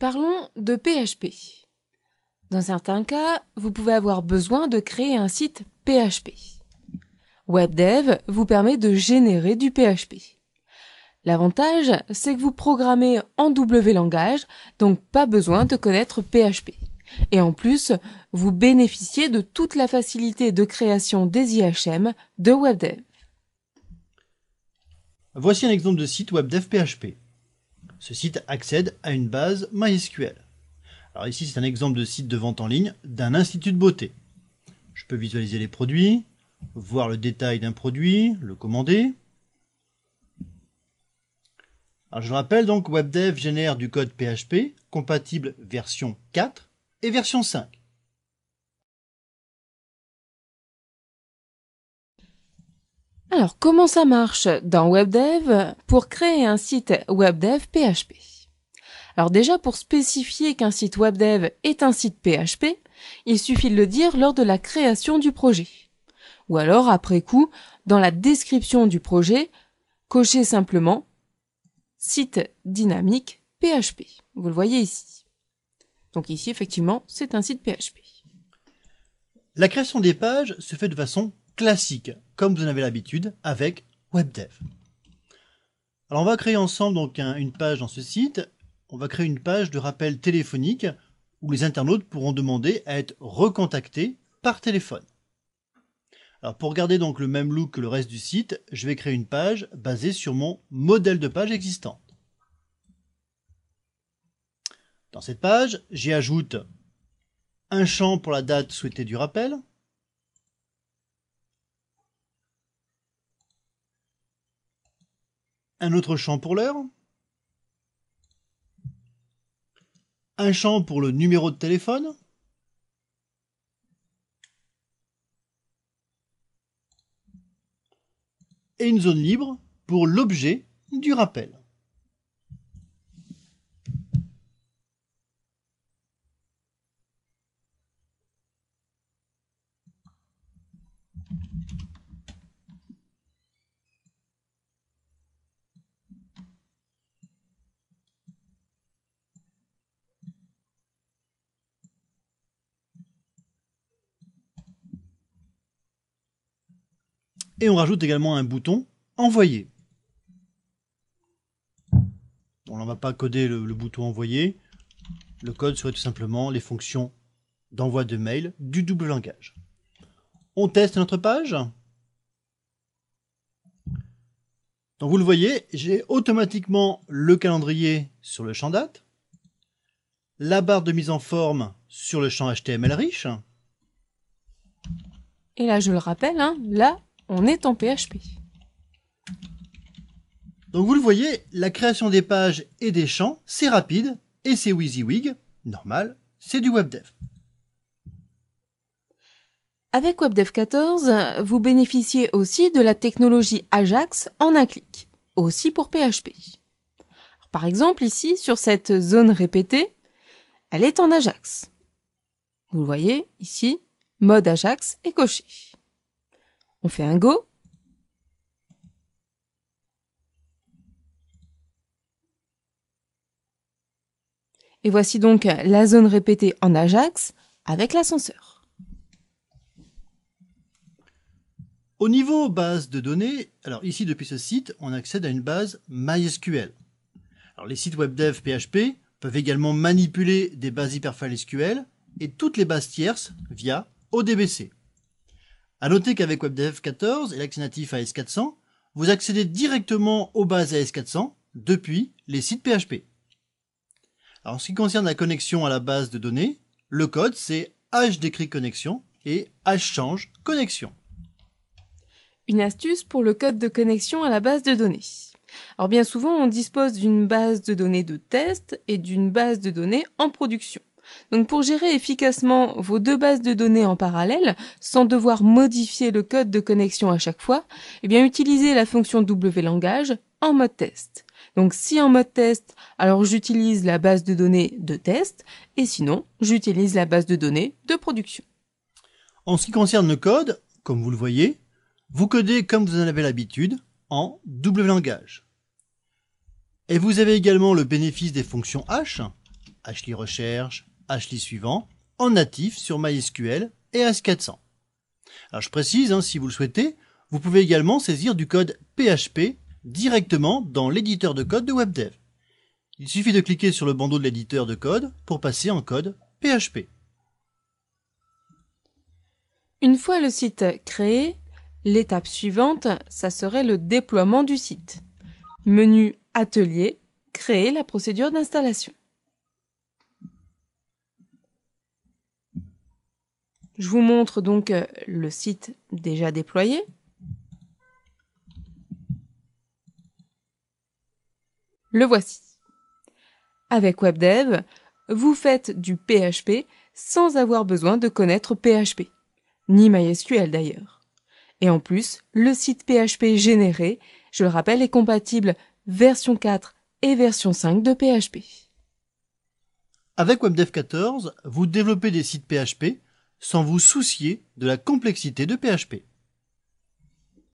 Parlons de PHP. Dans certains cas, vous pouvez avoir besoin de créer un site PHP. WebDev vous permet de générer du PHP. L'avantage, c'est que vous programmez en W langage, donc pas besoin de connaître PHP. Et en plus, vous bénéficiez de toute la facilité de création des IHM de WebDev. Voici un exemple de site WebDev PHP. Ce site accède à une base MySQL. Alors ici, c'est un exemple de site de vente en ligne d'un institut de beauté. Je peux visualiser les produits, voir le détail d'un produit, le commander. Alors je rappelle donc, WebDev génère du code PHP compatible version 4 et version 5. Alors, comment ça marche dans WebDev pour créer un site WebDev PHP? Alors déjà, pour spécifier qu'un site WebDev est un site PHP, il suffit de le dire lors de la création du projet. Ou alors, après coup, dans la description du projet, cochez simplement « Site dynamique PHP ». Vous le voyez ici. Donc ici, effectivement, c'est un site PHP. La création des pages se fait de façon classique, comme vous en avez l'habitude avec WebDev. Alors on va créer ensemble donc une page dans ce site. On va créer une page de rappel téléphonique où les internautes pourront demander à être recontactés par téléphone. Alors pour garder donc le même look que le reste du site, je vais créer une page basée sur mon modèle de page existante. Dans cette page, j'y ajoute un champ pour la date souhaitée du rappel, un autre champ pour l'heure, un champ pour le numéro de téléphone, et une zone libre pour l'objet du rappel. Et on rajoute également un bouton « Envoyer ». On ne va pas coder le bouton « Envoyer ». Le code serait tout simplement les fonctions d'envoi de mail du double langage. On teste notre page. Donc vous le voyez, j'ai automatiquement le calendrier sur le champ date, la barre de mise en forme sur le champ HTML riche. Et là, je le rappelle, là, on est en PHP. Donc vous le voyez, la création des pages et des champs, c'est rapide et c'est WYSIWYG, normal, c'est du WebDev. Avec WebDev 14, vous bénéficiez aussi de la technologie Ajax en un clic, aussi pour PHP. Par exemple, ici, sur cette zone répétée, elle est en Ajax. Vous le voyez, ici, mode Ajax est coché. On fait un Go. Et voici donc la zone répétée en Ajax avec l'ascenseur. Au niveau base de données, alors ici depuis ce site, on accède à une base MySQL. Alors les sites WebDev PHP peuvent également manipuler des bases hyperfile SQL et toutes les bases tierces via ODBC. A noter qu'avec WebDev 14 et l'accès natif à AS400, vous accédez directement aux bases AS400 depuis les sites PHP. Alors, en ce qui concerne la connexion à la base de données, le code c'est hdecrypt connexion et hchange connexion. Une astuce pour le code de connexion à la base de données. Alors bien souvent, on dispose d'une base de données de test et d'une base de données en production. Donc pour gérer efficacement vos deux bases de données en parallèle, sans devoir modifier le code de connexion à chaque fois, eh bien utilisez la fonction WLangage en mode test. Donc si en mode test, alors j'utilise la base de données de test, et sinon, j'utilise la base de données de production. En ce qui concerne le code, comme vous le voyez, vous codez comme vous en avez l'habitude, en WLangage. Et vous avez également le bénéfice des fonctions hash, Ashly Recherche, Ashly Suivant, en natif sur MySQL et AS400. Alors je précise, si vous le souhaitez, vous pouvez également saisir du code PHP directement dans l'éditeur de code de WebDev. Il suffit de cliquer sur le bandeau de l'éditeur de code pour passer en code PHP. Une fois le site créé, l'étape suivante, ça serait le déploiement du site. Menu Atelier, créer la procédure d'installation. Je vous montre donc le site déjà déployé. Le voici. Avec WebDev, vous faites du PHP sans avoir besoin de connaître PHP, ni MySQL d'ailleurs. Et en plus, le site PHP généré, je le rappelle, est compatible version 4 et version 5 de PHP. Avec WebDev 14, vous développez des sites PHP sans vous soucier de la complexité de PHP.